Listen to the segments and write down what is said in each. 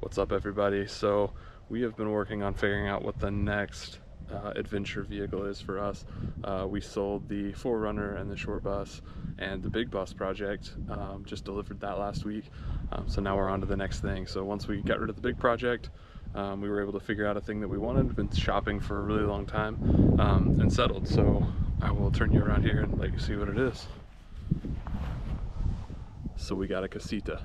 What's up, everybody? So we have been working on figuring out what the next adventure vehicle is for us. We sold the 4Runner and the short bus, and the big bus project just delivered that last week. So now we're on to the next thing. So once we got rid of the big project, we were able to figure out a thing that we wanted. We've been shopping for a really long time and settled. So I will turn you around here and let you see what it is. So we got a Casita.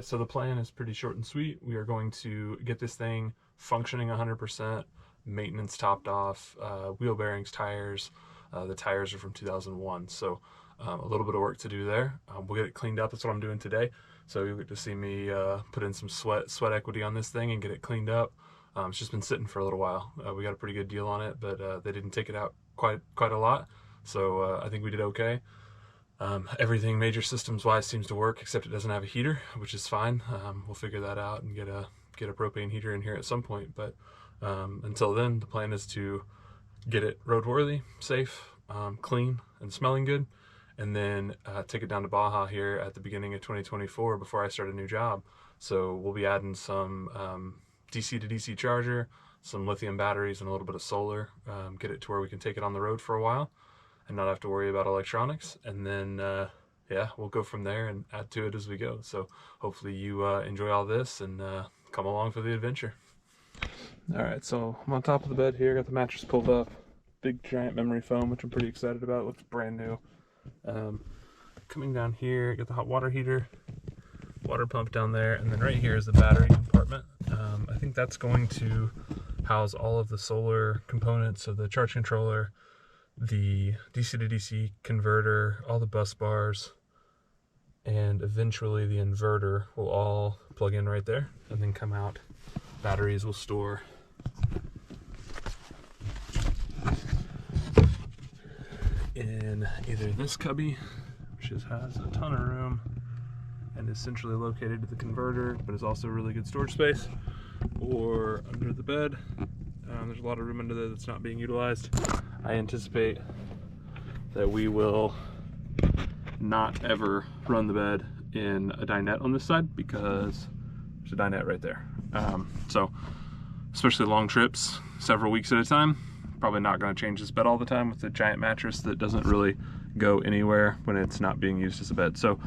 So the plan is pretty short and sweet. We are going to get this thing functioning 100%, maintenance topped off, wheel bearings, tires. The tires are from 2001, so a little bit of work to do there. We'll get it cleaned up. That's what I'm doing today. So you'll get to see me put in some sweat equity on this thing and get it cleaned up. It's just been sitting for a little while. We got a pretty good deal on it, but they didn't take it out quite a lot. So I think we did okay. Everything major systems wise seems to work, except it doesn't have a heater, which is fine. We'll figure that out and get a propane heater in here at some point. But until then, the plan is to get it roadworthy, safe, clean, and smelling good, and then take it down to Baja here at the beginning of 2024 before I start a new job. So we'll be adding some DC to DC charger, some lithium batteries, and a little bit of solar. Get it to where we can take it on the road for a while and not have to worry about electronics, and then yeah, we'll go from there and add to it as we go. So hopefully you enjoy all this and come along for the adventure. All right, so I'm on top of the bed here, got the mattress pulled up, big giant memory foam, which I'm pretty excited about. It looks brand new. Coming down here, got the hot water heater, water pump down there, and then right here is the battery compartment. I think that's going to house all of the solar components of the charge controller, the DC to DC converter, all the bus bars, and eventually the inverter will all plug in right there and then come out. Batteries will store in either this cubby, which has a ton of room and is centrally located to the converter, but is also really good storage space, or under the bed. There's a lot of room under there that's not being utilized. I anticipate that we will not ever run the bed in a dinette on this side because there's a dinette right there. So especially long trips, several weeks at a time, probably not going to change this bed all the time with a giant mattress that doesn't really go anywhere when it's not being used as a bed. So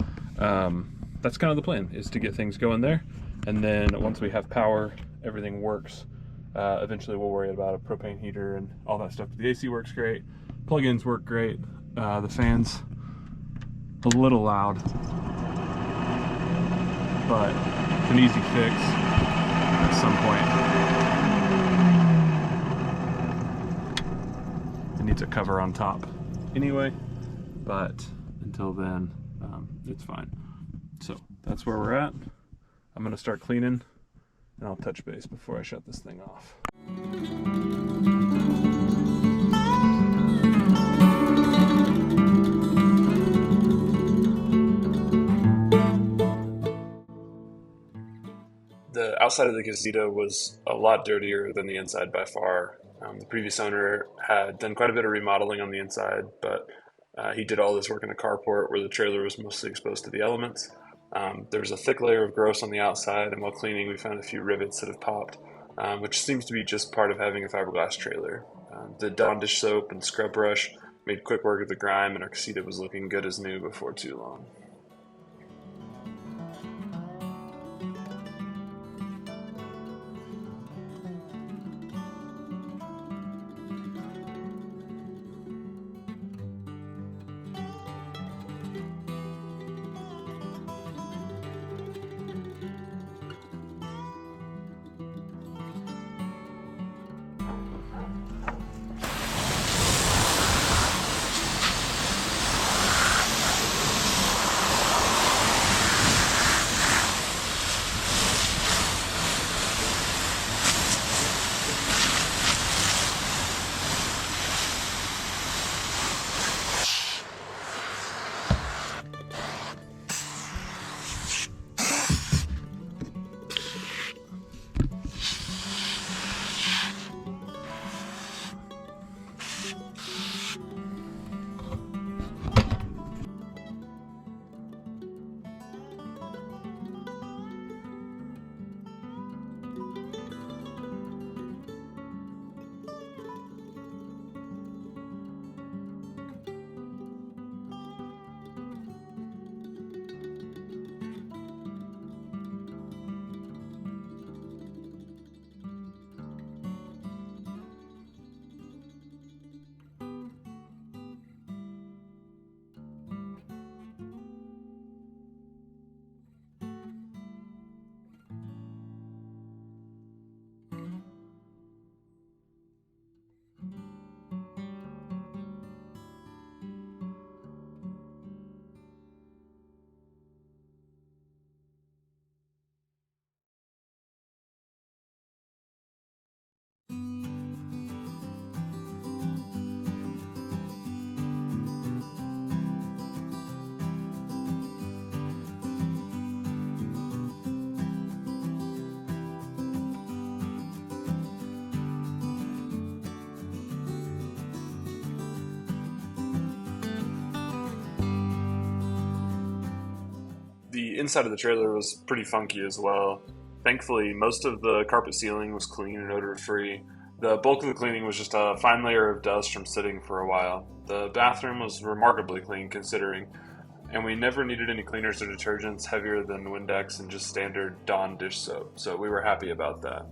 that's kind of the plan, is to get things going there, and then once we have power, everything works. Eventually we'll worry about a propane heater and all that stuff. But the AC works great, plugins work great, the fan's a little loud, but it's an easy fix at some point. It needs a cover on top anyway, but until then, it's fine. So that's where we're at. I'm gonna start cleaning, and I'll touch base before I shut this thing off. The outside of the Casita was a lot dirtier than the inside by far. The previous owner had done quite a bit of remodeling on the inside, but he did all this work in a carport where the trailer was mostly exposed to the elements. There was a thick layer of gross on the outside, and while cleaning we found a few rivets that have popped, which seems to be just part of having a fiberglass trailer. The Dawn dish soap and scrub brush made quick work of the grime, and our Casita was looking good as new before too long. The inside of the trailer was pretty funky as well. Thankfully, most of the carpet ceiling was clean and odor-free. The bulk of the cleaning was just a fine layer of dust from sitting for a while. The bathroom was remarkably clean considering, and we never needed any cleaners or detergents heavier than Windex and just standard Dawn dish soap, so we were happy about that.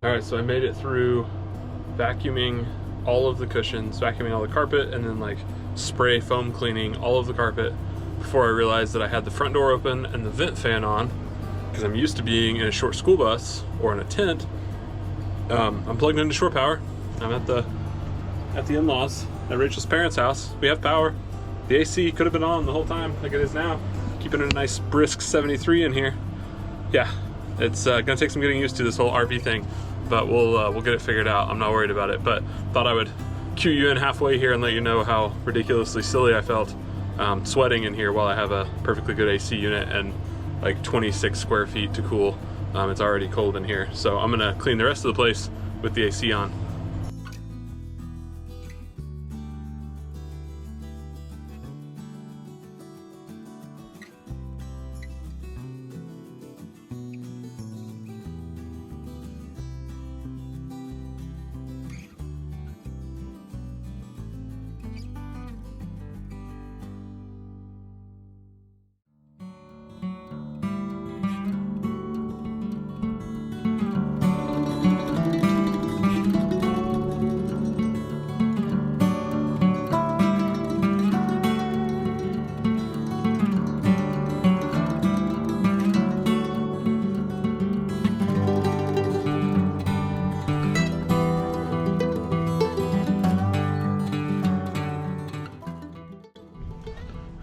Alright, so I made it through vacuuming all of the cushions, vacuuming all the carpet, and then like spray foam cleaning all of the carpet before I realized that I had the front door open and the vent fan on, because I'm used to being in a short school bus or in a tent. I'm plugged into shore power. I'm at the in-laws at Rachel's parents' house. We have power. The AC could have been on the whole time like it is now. Keeping it a nice brisk 73 in here. Yeah, it's gonna take some getting used to, this whole RV thing, but we'll get it figured out. I'm not worried about it, but thought I would cue you in halfway here and let you know how ridiculously silly I felt sweating in here while I have a perfectly good AC unit and like 26 square feet to cool. It's already cold in here, so I'm gonna clean the rest of the place with the AC on.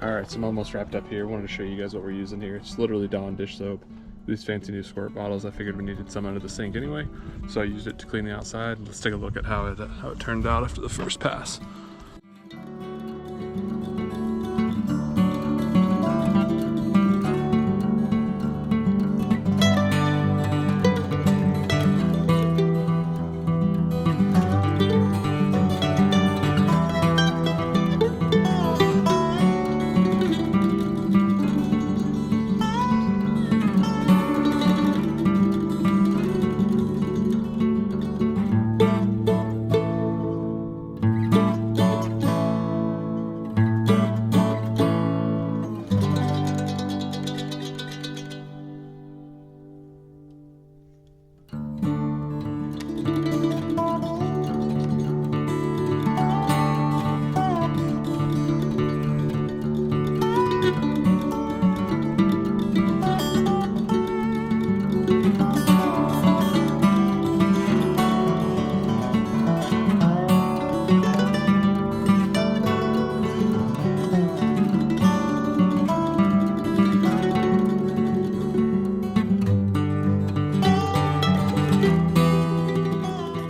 Alright, so I'm almost wrapped up here. Wanted to show you guys what we're using here. It's literally Dawn dish soap. These fancy new squirt bottles, I figured we needed some under the sink anyway, so I used it to clean the outside. Let's take a look at how it turned out after the first pass.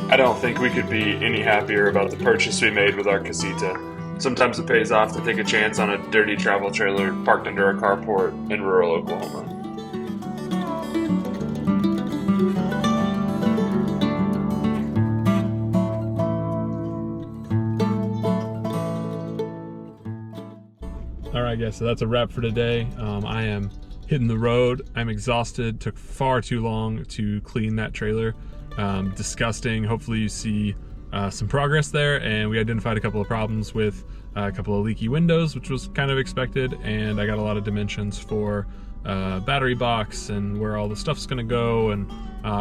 I don't think we could be any happier about the purchase we made with our Casita. sometimes it pays off to take a chance on a dirty travel trailer parked under a carport in rural Oklahoma. All right, guys, so that's a wrap for today. I am hitting the road. I'm exhausted. Took far too long to clean that trailer. Disgusting. Hopefully you see some progress there, and we identified a couple of problems with a couple of leaky windows, which was kind of expected, and I got a lot of dimensions for battery box and where all the stuff's gonna go, and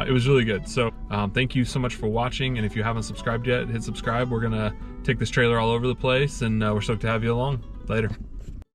it was really good. So thank you so much for watching, and if you haven't subscribed yet, hit subscribe. We're gonna take this trailer all over the place, and we're stoked to have you along. Later.